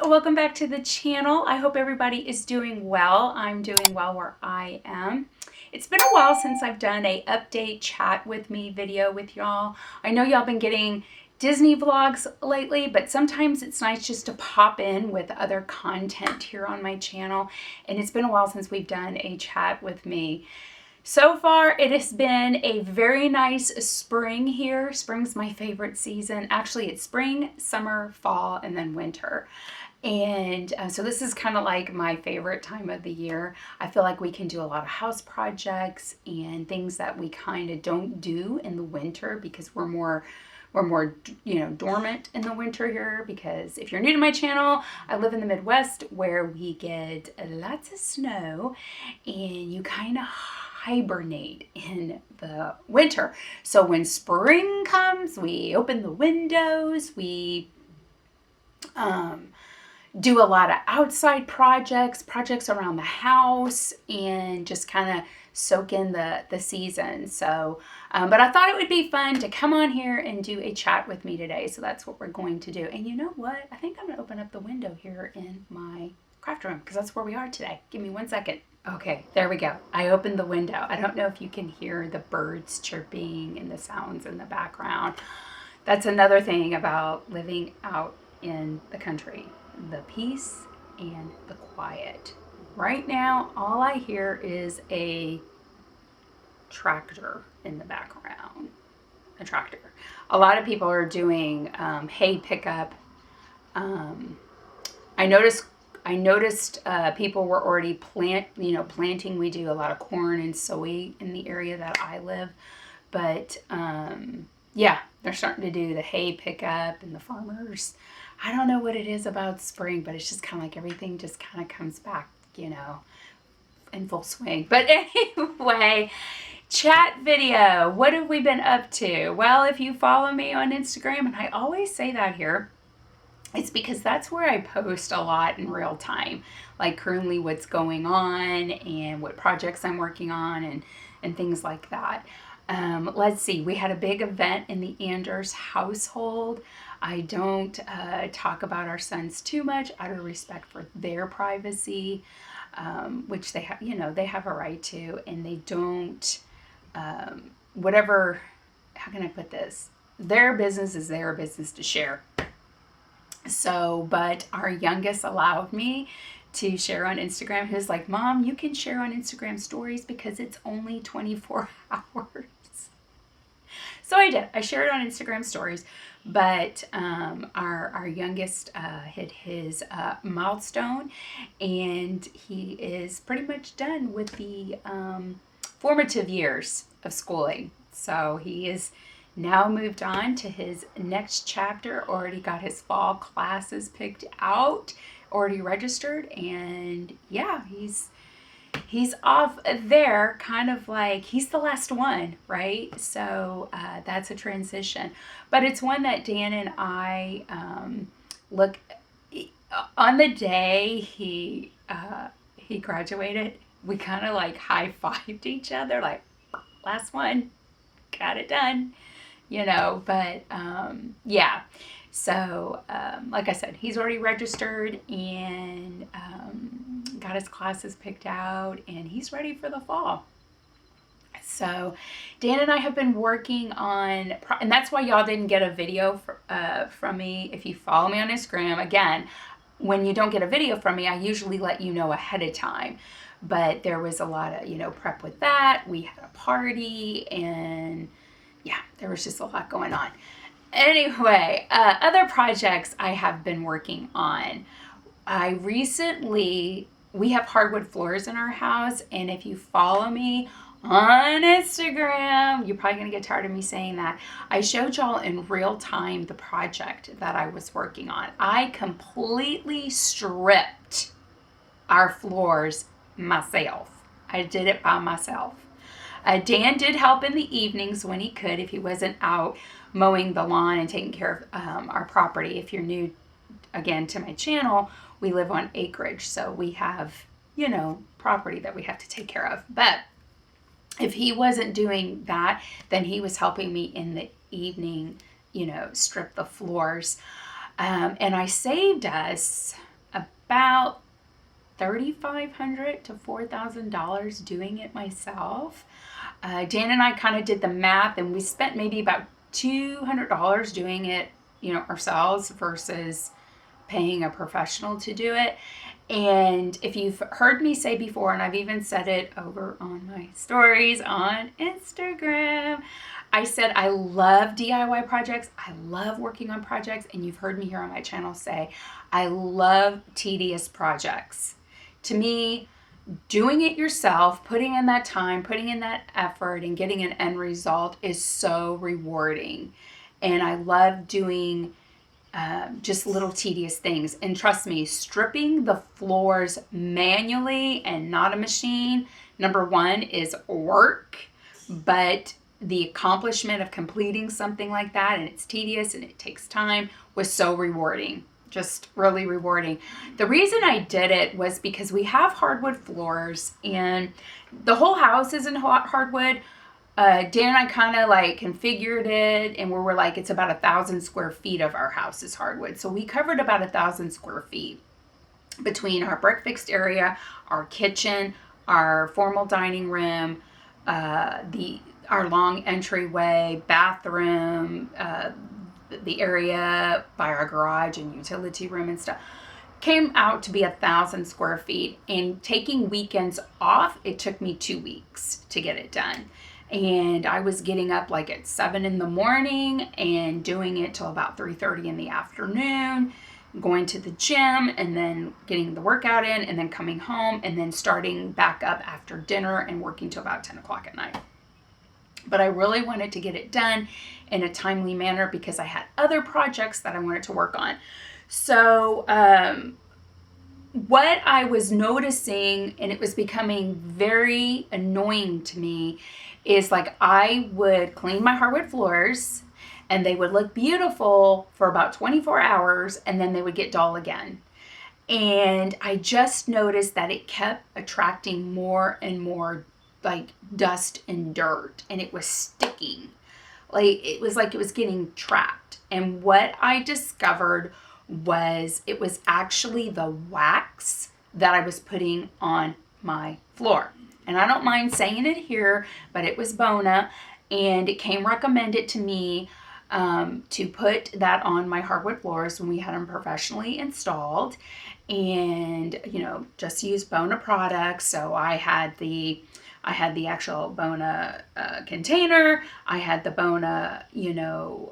Welcome back to the channel. I hope everybody is doing well. I'm doing well where I am. It's been a while since I've done a update chat with me video with y'all. I know y'all been getting Disney vlogs lately, but sometimes it's nice just to pop in with other content here on my channel. And it's been a while since we've done a chat with me. So far, it has been a very nice spring here. Spring's my favorite season. Actually, it's spring, summer, fall, and then winter. And so this is kind of like my favorite time of the year. I feel like we can do a lot of house projects and things that we kind of don't do in the winter because we're more dormant in the winter here. Because if you're new to my channel, I live in the Midwest where we get lots of snow and you kind of hibernate in the winter. So when spring comes, we open the windows, we do a lot of outside projects around the house, and just kind of soak in the season. So, but I thought it would be fun to come on here and do a chat with me today. So that's what we're going to do. And you know what? I think I'm going to open up the window here in my craft room because that's where we are today. Give me 1 second. Okay, there we go. I opened the window. I don't know if you can hear the birds chirping and the sounds in the background. That's another thing about living out in the country. The peace and the quiet. Right now, all I hear is a tractor in the background. A tractor. A lot of people are doing hay pickup. I noticed people were already planting. We do a lot of corn and soy in the area that I live. But yeah, they're starting to do the hay pickup, and the farmers. I don't know what it is about spring, but it's just kind of like everything just kind of comes back, in full swing. But anyway, chat video. What have we been up to? Well, if you follow me on Instagram, and I always say that here, it's because that's where I post a lot in real time, like currently what's going on and what projects I'm working on and things like that. Let's see, we had a big event in the Anders household. I don't talk about our sons too much out of respect for their privacy, which they have, they have a right to, and they don't, how can I put this? Their business is their business to share. So, but our youngest allowed me to share on Instagram. He was like, Mom, you can share on Instagram stories because it's only 24 hours. So I did. I shared on Instagram stories, but our youngest hit his milestone, and he is pretty much done with the formative years of schooling. So he is now moved on to his next chapter, already got his fall classes picked out, already registered, and yeah, he's off there, kind of like he's the last one, right? So that's a transition, but it's one that Dan and I look on the day he graduated. We kind of like high-fived each other, like last one, got it done, But yeah. So, like I said, he's already registered and got his classes picked out, and he's ready for the fall. So, Dan and I have been working on, and that's why y'all didn't get a video from me. If you follow me on Instagram, again, when you don't get a video from me, I usually let you know ahead of time. But there was a lot of, prep with that. We had a party, and yeah, there was just a lot going on. Anyway, other projects I have been working on. We have hardwood floors in our house, and if you follow me on Instagram, you're probably going to get tired of me saying that. I showed y'all in real time the project that I was working on. I completely stripped our floors myself. I did it by myself. Dan did help in the evenings when he could, if he wasn't out mowing the lawn and taking care of our property. If you're new again, to my channel, we live on acreage. So we have, you know, property that we have to take care of. But if he wasn't doing that, then he was helping me in the evening, you know, strip the floors. And I saved us about $3,500 to $4,000 doing it myself. Dan and I kind of did the math, and we spent maybe about $200 doing it, you know, ourselves versus paying a professional to do it. And if you've heard me say before, and I've even said it over on my stories on Instagram, I said I love DIY projects. I love working on projects. And you've heard me here on my channel say I love tedious projects. To me, doing it yourself, putting in that time, putting in that effort, and getting an end result is so rewarding. And I love doing just little tedious things. And trust me, stripping the floors manually and not a machine, number one, is work, but the accomplishment of completing something like that, and it's tedious and it takes time, was so rewarding. Just really rewarding. The reason I did it was because we have hardwood floors, and the whole house is in hardwood. Dan and I kind of like configured it, and we were like, it's about 1,000 square feet of our house is hardwood. So we covered about 1,000 square feet between our brick fixed area, our kitchen, our formal dining room, our long entryway, bathroom, the area by our garage and utility room and stuff. Came out to be 1,000 square feet. And taking weekends off, it took me 2 weeks to get it done. And I was getting up like at 7 in the morning and doing it till about 3:30 in the afternoon, going to the gym and then getting the workout in, and then coming home and then starting back up after dinner and working till about 10 o'clock at night. But I really wanted to get it done in a timely manner because I had other projects that I wanted to work on. So what I was noticing, and it was becoming very annoying to me, is like I would clean my hardwood floors and they would look beautiful for about 24 hours and then they would get dull again. And I just noticed that it kept attracting more and more like dust and dirt, and it was sticking. Like it was getting trapped. And what I discovered was it was actually the wax that I was putting on my floor. And I don't mind saying it here, but it was Bona, and it came recommended to me to put that on my hardwood floors when we had them professionally installed. And, you know, just use Bona Products. So I had the actual Bona container. I had the Bona, you know,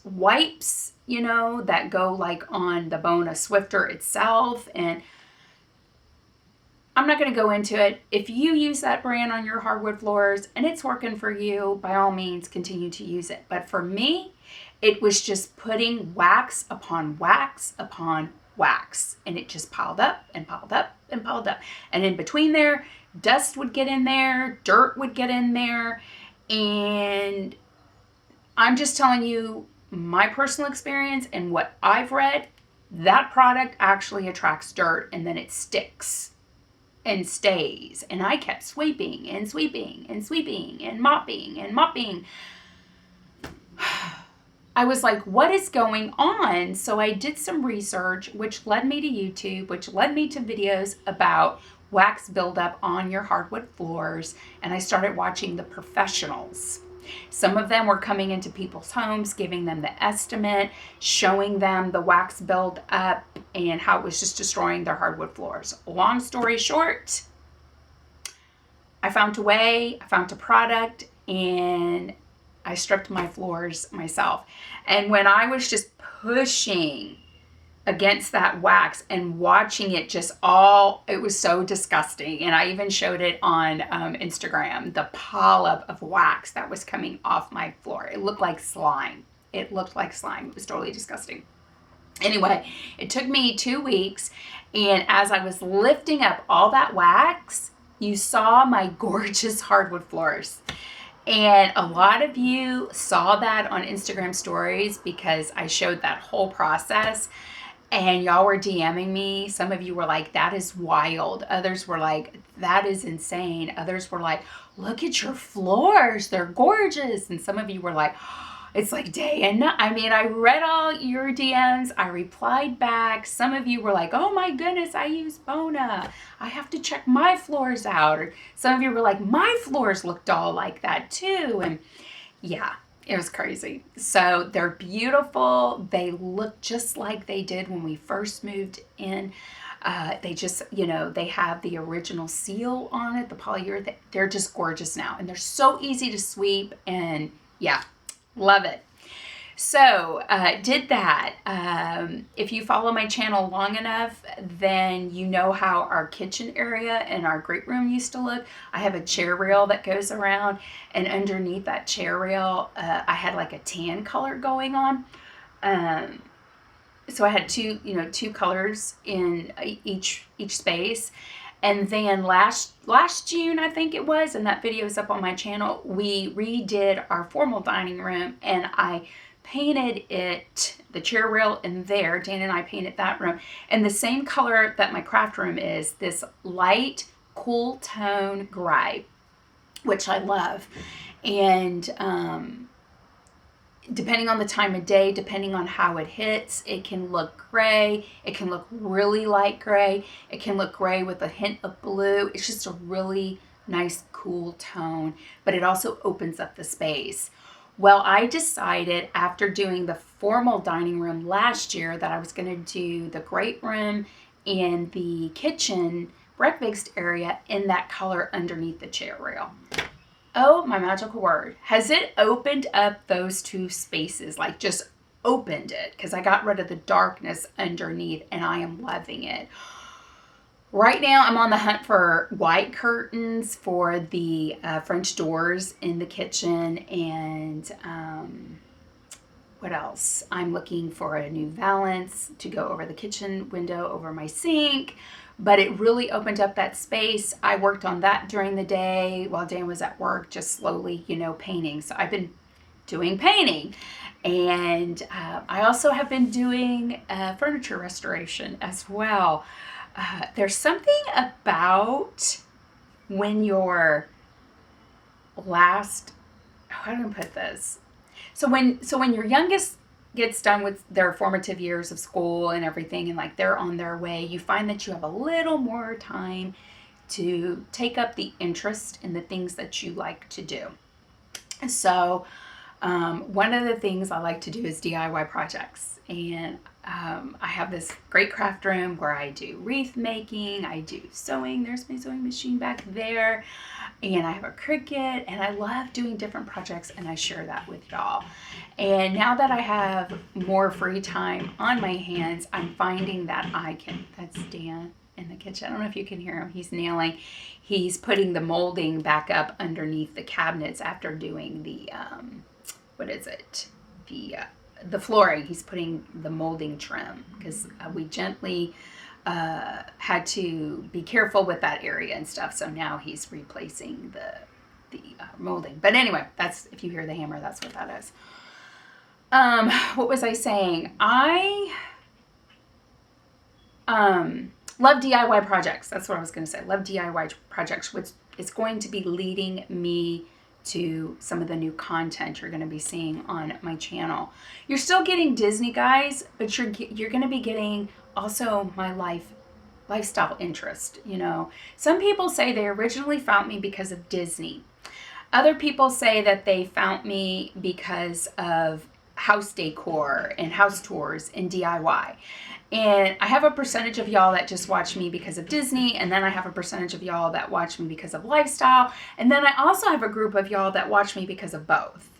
wipes, you know, that go like on the Bona Swifter itself. And I'm not going to go into it. If you use that brand on your hardwood floors and it's working for you, by all means, continue to use it. But for me, it was just putting wax upon wax upon wax. And it just piled up and piled up and piled up. And in between there, dust would get in there, dirt would get in there. And I'm just telling you my personal experience and what I've read, that product actually attracts dirt and then it sticks and stays. And I kept sweeping and sweeping and sweeping and mopping and mopping. I was like, what is going on? So I did some research, which led me to YouTube, which led me to videos about wax buildup on your hardwood floors. And I started watching the professionals. Some of them were coming into people's homes, giving them the estimate, showing them the wax build up and how it was just destroying their hardwood floors. Long story short, I found a way, I found a product, and I stripped my floors myself. And when I was just pushing against that wax and watching it it was so disgusting. And I even showed it on Instagram, the polyp of wax that was coming off my floor. It looked like slime. It looked like slime. It was totally disgusting. Anyway, it took me 2 weeks. And as I was lifting up all that wax, you saw my gorgeous hardwood floors. And a lot of you saw that on Instagram stories because I showed that whole process. And y'all were DMing me. Some of you were like, that is wild. Others were like, that is insane. Others were like, look at your floors. They're gorgeous. And some of you were like, it's like day and night. I mean, I read all your DMs. I replied back. Some of you were like, oh my goodness, I use Bona. I have to check my floors out. Or some of you were like, my floors looked all like that too. And yeah, it was crazy. So they're beautiful. They look just like they did when we first moved in. They just, they have the original seal on it, the polyurethane. They're just gorgeous now. And they're so easy to sweep. And yeah, love it. So did that. If you follow my channel long enough, then you know how our kitchen area and our great room used to look. I have a chair rail that goes around, and underneath that chair rail, I had like a tan color going on. So I had two colors in each space. And then last June, I think it was, and that video is up on my channel, we redid our formal dining room, and I painted it, the chair rail in there. Dan and I painted that room, and the same color that my craft room is, this light, cool tone gray, which I love. And depending on the time of day, depending on how it hits, it can look gray. It can look really light gray. It can look gray with a hint of blue. It's just a really nice, cool tone, but it also opens up the space. Well, I decided after doing the formal dining room last year that I was going to do the great room and the kitchen breakfast area in that color underneath the chair rail. Oh, my magical word. Has it opened up those two spaces? Like just opened it, because I got rid of the darkness underneath and I am loving it. Right now I'm on the hunt for white curtains for the French doors in the kitchen, and what else? I'm looking for a new valance to go over the kitchen window over my sink. But it really opened up that space. I worked on that during the day while Dan was at work, just slowly, painting. So I've been doing painting. And I also have been doing furniture restoration as well. There's something about when your how do I put this? So when your youngest gets done with their formative years of school and everything, and like they're on their way, you find that you have a little more time to take up the interest in the things that you like to do. So one of the things I like to do is DIY projects, and I have this great craft room where I do wreath making, I do sewing. There's my sewing machine back there, and I have a Cricut, and I love doing different projects, and I share that with y'all. And now that I have more free time on my hands, I'm finding that that's Dan in the kitchen. I don't know if you can hear him. He's nailing. He's putting the molding back up underneath the cabinets after doing the, the flooring. He's putting the molding trim because we gently had to be careful with that area and stuff. So now he's replacing the molding. But anyway, that's, if you hear the hammer, that's what that is. What was I saying? I love DIY projects. That's what I was going to say. Love DIY projects, which is going to be leading me to some of the new content you're going to be seeing on my channel. You're still getting Disney, guys, but you're going to be getting also my lifestyle interest. Some people say they originally found me because of Disney. Other people say that they found me because of house decor and house tours and DIY. And I have a percentage of y'all that just watch me because of Disney, and then I have a percentage of y'all that watch me because of lifestyle, and then I also have a group of y'all that watch me because of both.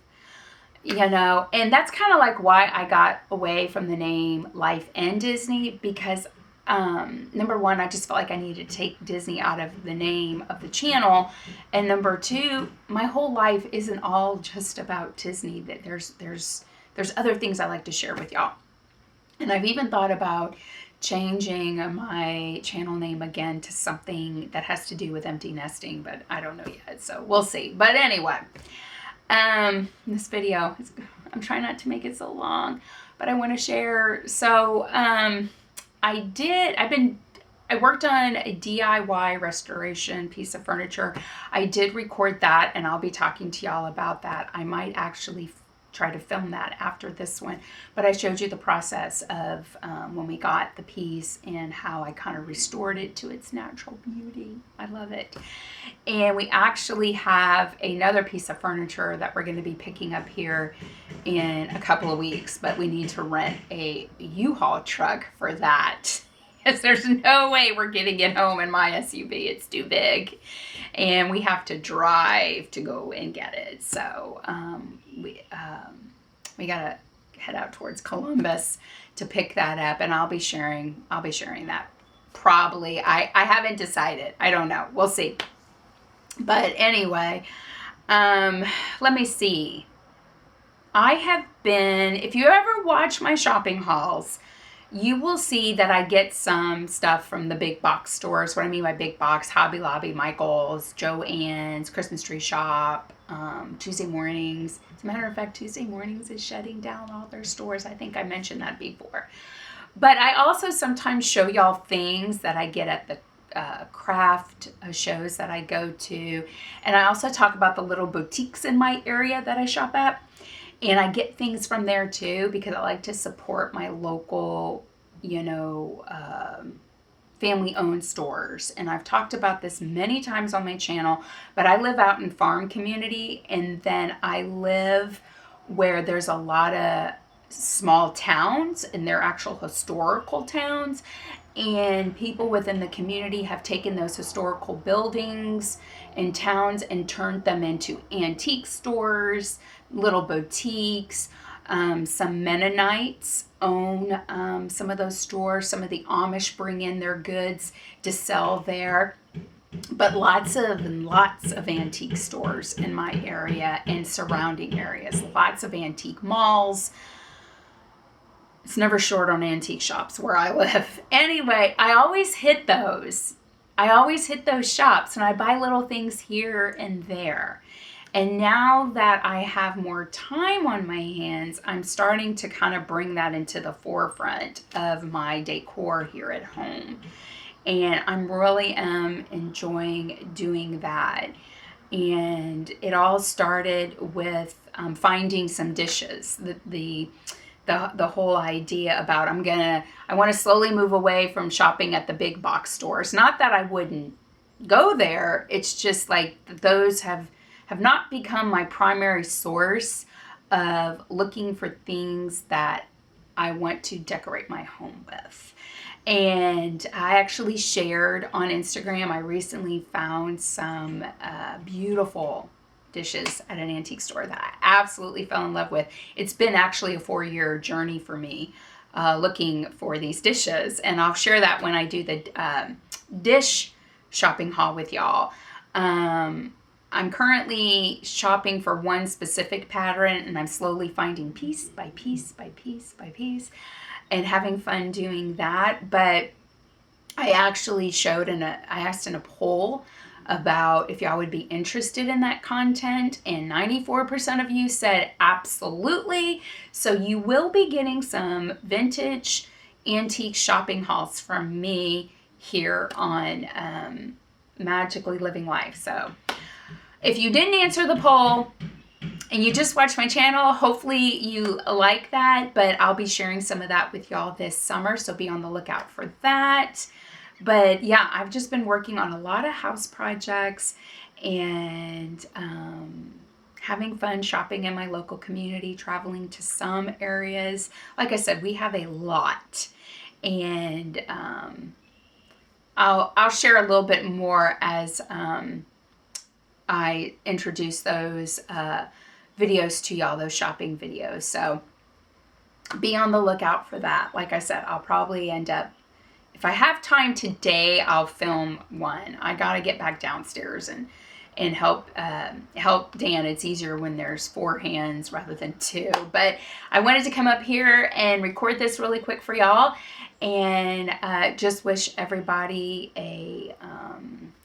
And that's kind of like why I got away from the name Life and Disney, because number one, I just felt like I needed to take Disney out of the name of the channel, and number two, my whole life isn't all just about Disney. That there's other things I like to share with y'all. And I've even thought about changing my channel name again to something that has to do with empty nesting, but I don't know yet, so we'll see. But anyway, This video, I'm trying not to make it so long, but I want to share. So, I worked on a DIY restoration piece of furniture. I did record that, and I'll be talking to y'all about that. I might actually try to film that after this one, but I showed you the process of when we got the piece and how I kind of restored it to its natural beauty. I love it. And we actually have another piece of furniture that we're going to be picking up here in a couple of weeks, but we need to rent a U-Haul truck for that. Because there's no way we're getting it home in my SUV. It's too big. And we have to drive to go and get it. So we got to head out towards Columbus to pick that up. And I'll be sharing that probably. I haven't decided. I don't know. We'll see. But anyway, let me see. I have been, if you ever watch my shopping hauls, you will see that I get some stuff from the big box stores. What I mean by big box: Hobby Lobby, Michael's, Joann's, Christmas Tree Shop, Tuesday Mornings. As a matter of fact, Tuesday Mornings is shutting down all their stores. I think I mentioned that before. But I also sometimes show y'all things that I get at the craft shows that I go to. And I also talk about the little boutiques in my area that I shop at. And I get things from there too, because I like to support my local, family-owned stores. And I've talked about this many times on my channel, but I live out in farm community, and then I live where there's a lot of small towns, and they're actual historical towns. And people within the community have taken those historical buildings and towns and turned them into antique stores, little boutiques. Some Mennonites own some of those stores. Some of the Amish bring in their goods to sell there. But lots of antique stores in my area and surrounding areas. Lots of antique malls. It's never short on antique shops where I live. Anyway, I always hit those. Shops, and I buy little things here and there. And now that I have more time on my hands, I'm starting to kind of bring that into the forefront of my decor here at home. And I'm really enjoying doing that. And it all started with finding some dishes. The whole idea about I want to slowly move away from shopping at the big box stores. Not that I wouldn't go there. It's just like those have not become my primary source of looking for things that I want to decorate my home with. And I actually shared on Instagram, I recently found some beautiful dishes at an antique store that I absolutely fell in love with. It's been actually a 4-year journey for me looking for these dishes, and I'll share that when I do the dish shopping haul with y'all. I'm currently shopping for one specific pattern, and I'm slowly finding piece by piece by piece by piece and having fun doing that. But I actually I asked in a poll about if y'all would be interested in that content, and 94% of you said absolutely. So you will be getting some vintage antique shopping hauls from me here on Magically Living Life. So if you didn't answer the poll and you just watched my channel, hopefully you like that, but I'll be sharing some of that with y'all this summer, so be on the lookout for that. But yeah, I've just been working on a lot of house projects and having fun shopping in my local community, traveling to some areas. Like I said, we have a lot, and I'll share a little bit more as I introduce those videos to y'all, those shopping videos. So be on the lookout for that. Like I said, I'll probably end up, if I have time today, I'll film one. I gotta get back downstairs and help Dan. It's easier when there's 4 hands rather than 2. But I wanted to come up here and record this really quick for y'all, and just wish everybody a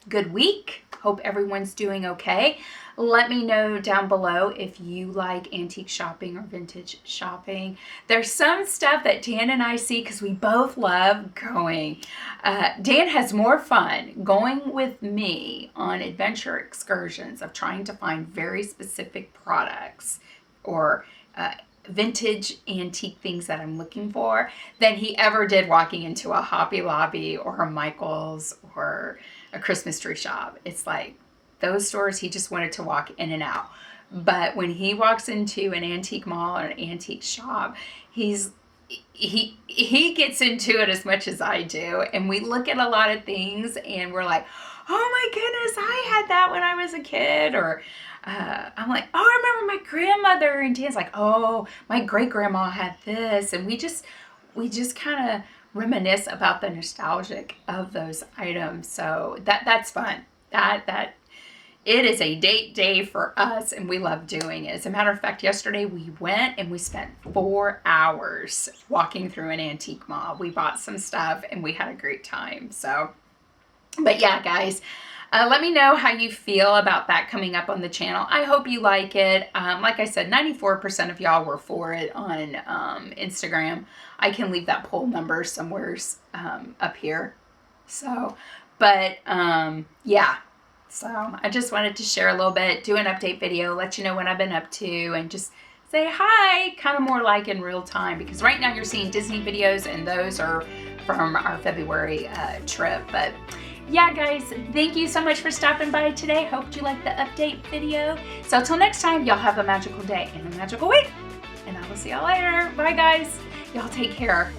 good week. Hope everyone's doing okay. Let me know down below if you like antique shopping or vintage shopping. There's some stuff that Dan and I see because we both love going. Dan has more fun going with me on adventure excursions of trying to find very specific products or vintage antique things that I'm looking for than he ever did walking into a Hobby Lobby or a Michael's or a Christmas tree shop. It's like those stores he just wanted to walk in and out. But when he walks into an antique mall or an antique shop, he gets into it as much as I do. And we look at a lot of things and we're like, oh my goodness, I had that when I was a kid. Or I'm like, oh, I remember my grandmother. And Dan's like, oh, my great grandma had this. And we just kind of reminisce about the nostalgic of those items. So that's fun. That it is a date day for us, and we love doing it. As a matter of fact, yesterday we went and we spent 4 hours walking through an antique mall. We bought some stuff and we had a great time. So, but yeah, guys, let me know how you feel about that coming up on the channel. I hope you like it. Like I said, 94% of y'all were for it on Instagram. I can leave that poll number somewhere up here. So, but yeah. So I just wanted to share a little bit, do an update video, let you know what I've been up to, and just say hi, kind of more like in real time, because right now you're seeing Disney videos and those are from our February trip. But yeah, guys, thank you so much for stopping by today. Hope you liked the update video. So until next time, y'all have a magical day and a magical week, and I will see y'all later. Bye, guys. Y'all take care.